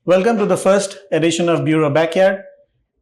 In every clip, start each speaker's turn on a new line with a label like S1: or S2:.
S1: Welcome to the first edition of Bureau Backyard.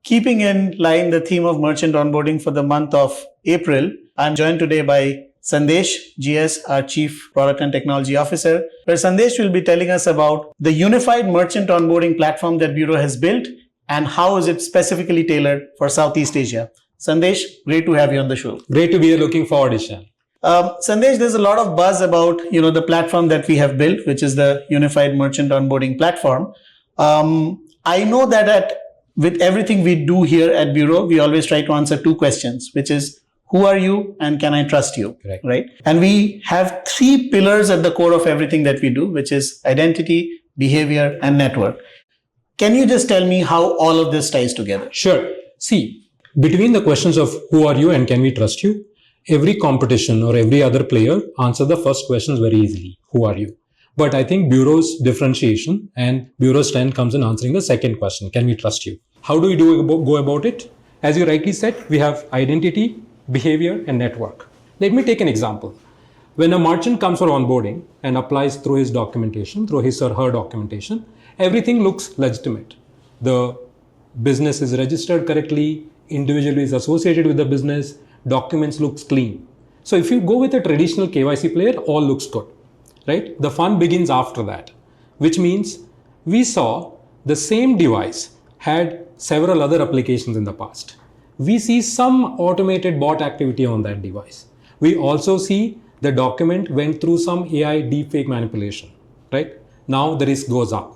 S1: Keeping in line the theme of merchant onboarding for the month of April, I'm joined today by Sandesh G S, our Chief Product and Technology Officer, where Sandesh will be telling us about the unified merchant onboarding platform that Bureau has built and how is it specifically tailored for Southeast Asia. Sandesh, great to have you on the show.
S2: Great to be here. Looking forward, Ishan.
S1: Sandesh, there's a lot of buzz about the platform that we have built, which is the unified merchant onboarding platform. I know that with everything we do here at Bureau, we always try to answer two questions, which is who are you and can I trust you?
S2: Correct.
S1: Right? And we have three pillars at the core of everything that we do, which is identity, behavior, and network. Can you just tell me how all of this ties together?
S2: Sure. See, between the questions of who are you and can we trust you, every competition or every other player answer the first questions very easily. Who are you? But I think Bureau's differentiation and Bureau's strength comes in answering the second question, can we trust you? How do we go about it? As you rightly said, we have identity, behavior, and network. Let me take an example. When a merchant comes for onboarding and applies through his documentation, through his or her documentation, everything looks legitimate. The business is registered correctly, individual is associated with the business, documents looks clean. So if you go with a traditional KYC player, all looks good. Right? The fun begins after that, which means we saw the same device had several other applications in the past. We see some automated bot activity on that device. We also see the document went through some AI deepfake manipulation, right? Now the risk goes up.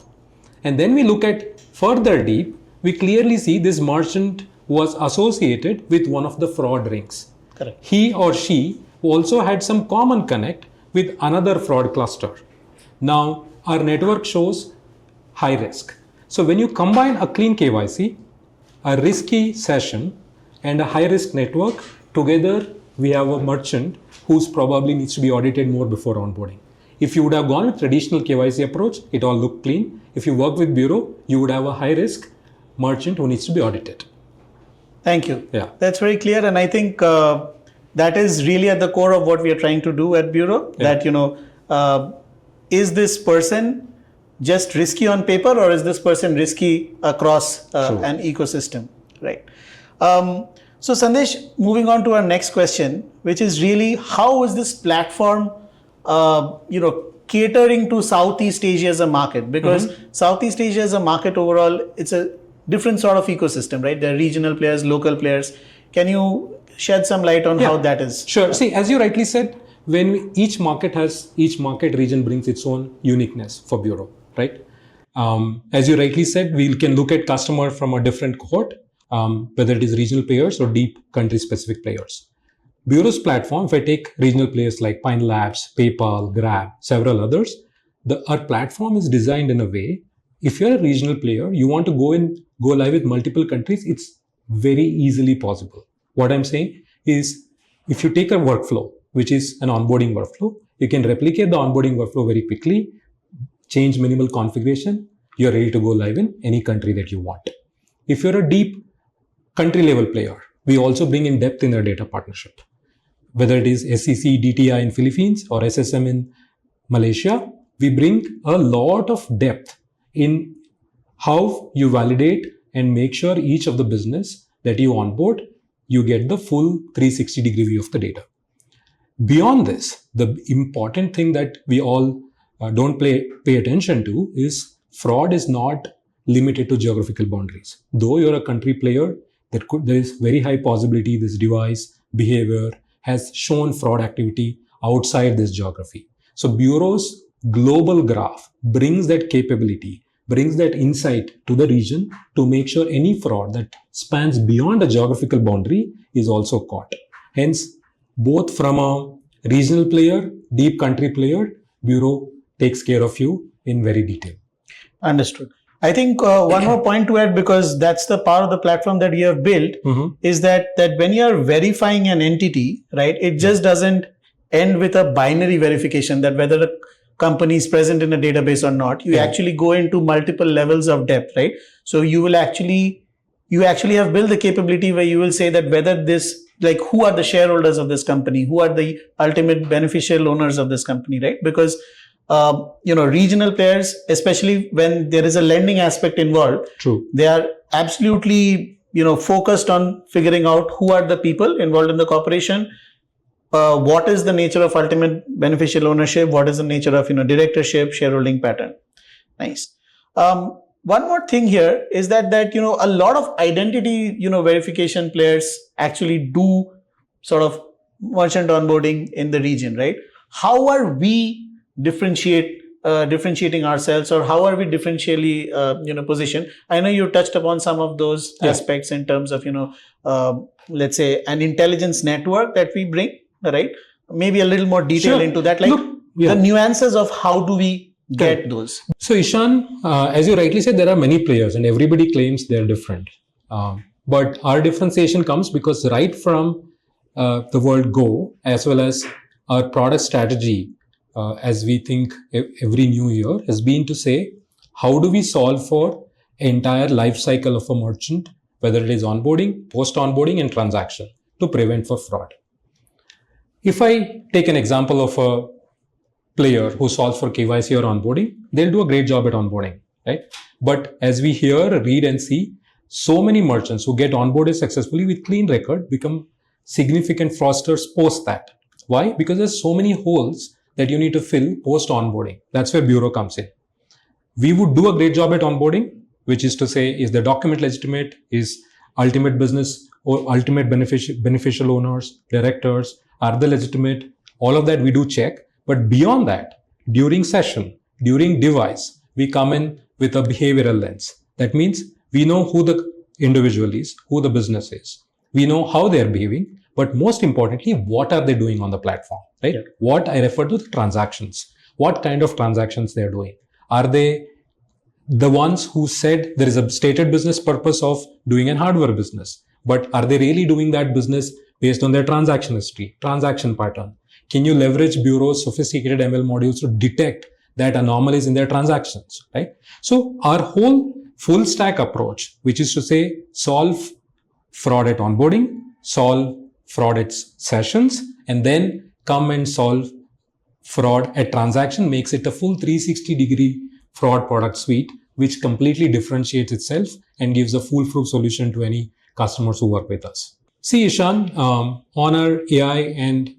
S2: And then we look at further deep, we clearly see this merchant was associated with one of the fraud rings.
S1: Correct.
S2: He or she also had some common connect with another fraud cluster. Now, our network shows high risk. So when you combine a clean KYC, a risky session, and a high risk network, together we have a merchant who's probably needs to be audited more before onboarding. If you would have gone with traditional KYC approach, it all looked clean. If you work with Bureau, you would have a high risk merchant who needs to be audited.
S1: Thank you.
S2: Yeah.
S1: That's very clear. And I think that is really at the core of what we are trying to do at Bureau.
S2: Yeah.
S1: That, is this person just risky on paper or is this person risky across an ecosystem, right? So Sandesh, moving on to our next question, which is really how is this platform, catering to Southeast Asia as a market? Because Southeast Asia as a market overall, it's a different sort of ecosystem, right? There are regional players, local players. Can you shed some light on how that is?
S2: Sure. See, as you rightly said, when each market region brings its own uniqueness for Bureau, right? As you rightly said, we can look at customer from a different cohort, whether it is regional players or deep country-specific players. Bureau's platform, if I take regional players like Pine Labs, PayPal, Grab, several others, our platform is designed in a way, if you're a regional player, you want to go live with multiple countries, it's very easily possible. What I'm saying is, if you take a workflow, which is an onboarding workflow, you can replicate the onboarding workflow very quickly, change minimal configuration, you're ready to go live in any country that you want. If you're a deep country level player, we also bring in depth in our data partnership. Whether it is SEC, DTI in Philippines or SSM in Malaysia, we bring a lot of depth in how you validate and make sure each of the business that you onboard, you get the full 360-degree view of the data. Beyond this, the important thing that we all don't pay attention to is fraud is not limited to geographical boundaries. Though you're a country player, there is very high possibility this device behavior has shown fraud activity outside this geography. So Bureau's global graph brings that capability, brings that insight to the region to make sure any fraud that spans beyond a geographical boundary is also caught. Hence, both from a regional player, deep country player, Bureau takes care of you in very detail.
S1: Understood. I think one more point to add, because that's the part of the platform that we have built, is that when you're verifying an entity, right, it just doesn't end with a binary verification that whether a company is present in a database or not. You actually go into multiple levels of depth, right? So you actually have built the capability where you will say that whether this, like, who are the shareholders of this company, who are the ultimate beneficial owners of this company, right? Because regional players, especially when there is a lending aspect involved.
S2: True.
S1: They are absolutely, focused on figuring out who are the people involved in the corporation. What is the nature of ultimate beneficial ownership? What is the nature of, directorship, shareholding pattern? Nice. One more thing here is that a lot of identity, verification players actually do sort of merchant onboarding in the region, right? How are we differentiating ourselves, or how are we differentially, positioned? I know you touched upon some of those aspects in terms of, let's say an intelligence network that we bring, right? Maybe a little more detail into that, like the nuances of how do we get those.
S2: So Ishan, as you rightly said, there are many players and everybody claims they're different. But our differentiation comes because right from the word go, as well as our product strategy, as we think every new year, has been to say, how do we solve for entire life cycle of a merchant, whether it is onboarding, post-onboarding and transaction, to prevent for fraud. If I take an example of a player who solves for KYC or onboarding, they'll do a great job at onboarding, right? But as we hear, read and see, so many merchants who get onboarded successfully with clean record become significant fraudsters post that. Why? Because there's so many holes that you need to fill post onboarding. That's where Bureau comes in. We would do a great job at onboarding, which is to say, is the document legitimate? Is ultimate business or ultimate beneficial owners, directors, are they legitimate? All of that we do check. But beyond that, during session, during device, we come in with a behavioral lens. That means we know who the individual is, who the business is. We know how they're behaving, but most importantly, what are they doing on the platform, right? Yeah. What I refer to the transactions. What kind of transactions they're doing? Are they the ones who said there is a stated business purpose of doing an hardware business, but are they really doing that business based on their transaction history, transaction pattern? Can you leverage Bureau's sophisticated ML modules to detect that anomalies in their transactions, right? So our whole full stack approach, which is to say solve fraud at onboarding, solve fraud at sessions, and then come and solve fraud at transaction, makes it a full 360-degree fraud product suite, which completely differentiates itself and gives a foolproof solution to any customers who work with us. See, Ishan, on our AI and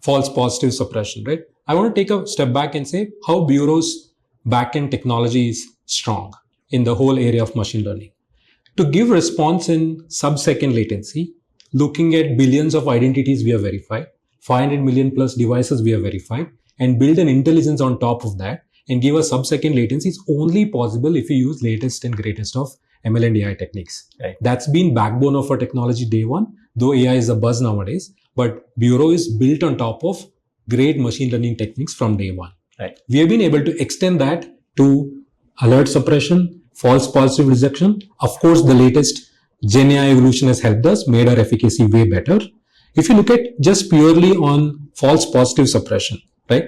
S2: false positive suppression, right? I want to take a step back and say how Bureau's backend technology is strong in the whole area of machine learning. To give response in sub-second latency, looking at billions of identities we have verified, 500 million plus devices we have verified, and build an intelligence on top of that and give a sub-second latency is only possible if you use latest and greatest of ML and AI techniques. Right. That's been backbone of our technology day one, though AI is a buzz nowadays. But Bureau is built on top of great machine learning techniques from day one. Right. We have been able to extend that to alert suppression, false positive rejection. Of course, the latest Gen AI evolution has helped us, made our efficacy way better. If you look at just purely on false positive suppression, right?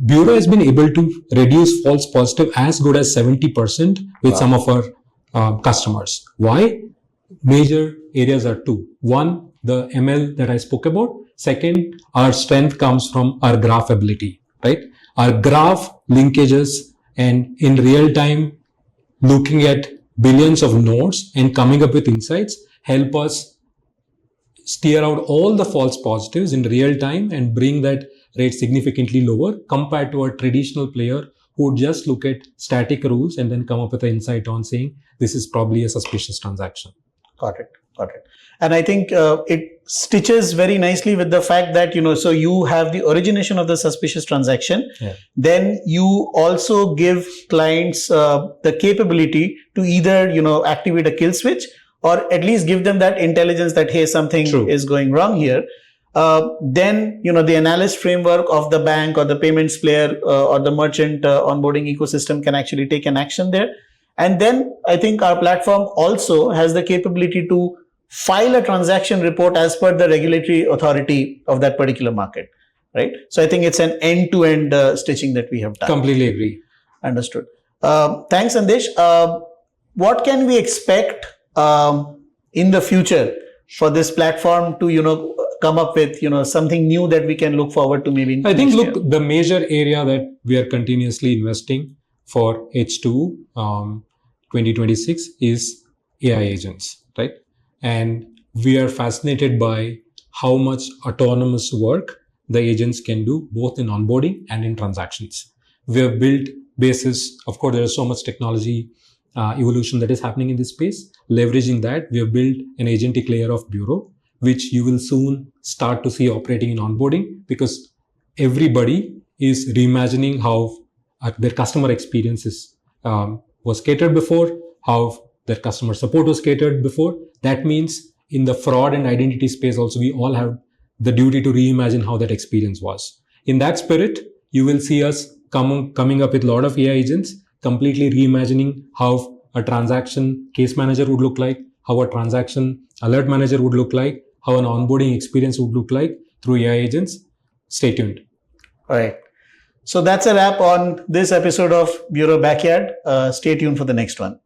S2: Bureau has been able to reduce false positive as good as 70% with some of our customers. Why? Major areas are two. One, the ML that I spoke about. Second, our strength comes from our graph ability, right? Our graph linkages and in real time, looking at billions of nodes and coming up with insights help us steer out all the false positives in real time and bring that rate significantly lower compared to a traditional player who would just look at static rules and then come up with an insight on saying this is probably a suspicious transaction.
S1: Got it. And I think it stitches very nicely with the fact that, so you have the origination of the suspicious transaction. Yeah. Then you also give clients the capability to either, activate a kill switch or at least give them that intelligence that, hey, something is going wrong here. Then, the analyst framework of the bank or the payments player or the merchant onboarding ecosystem can actually take an action there. And then I think our platform also has the capability to file a transaction report as per the regulatory authority of that particular market, right? So I think it's an end-to-end stitching that we have done.
S2: Completely agree.
S1: Understood. Thanks, Sandesh. What can we expect in the future for this platform to, come up with, something new that we can look forward to maybe?
S2: I think,
S1: next year?
S2: the major area that we are continuously investing for H2 2026 is AI agents, right? And we are fascinated by how much autonomous work the agents can do both in onboarding and in transactions. We have built basis. Of course, there is so much technology evolution that is happening in this space. Leveraging that, we have built an agentic layer of bureau, which you will soon start to see operating in onboarding, because everybody is reimagining how their customer experiences was catered before, how their customer support was catered before. That means in the fraud and identity space also, we all have the duty to reimagine how that experience was. In that spirit, you will see us coming up with a lot of AI agents, completely reimagining how a transaction case manager would look like, how a transaction alert manager would look like, how an onboarding experience would look like through AI agents. Stay tuned.
S1: All right. So that's a wrap on this episode of Bureau Backyard. Stay tuned for the next one.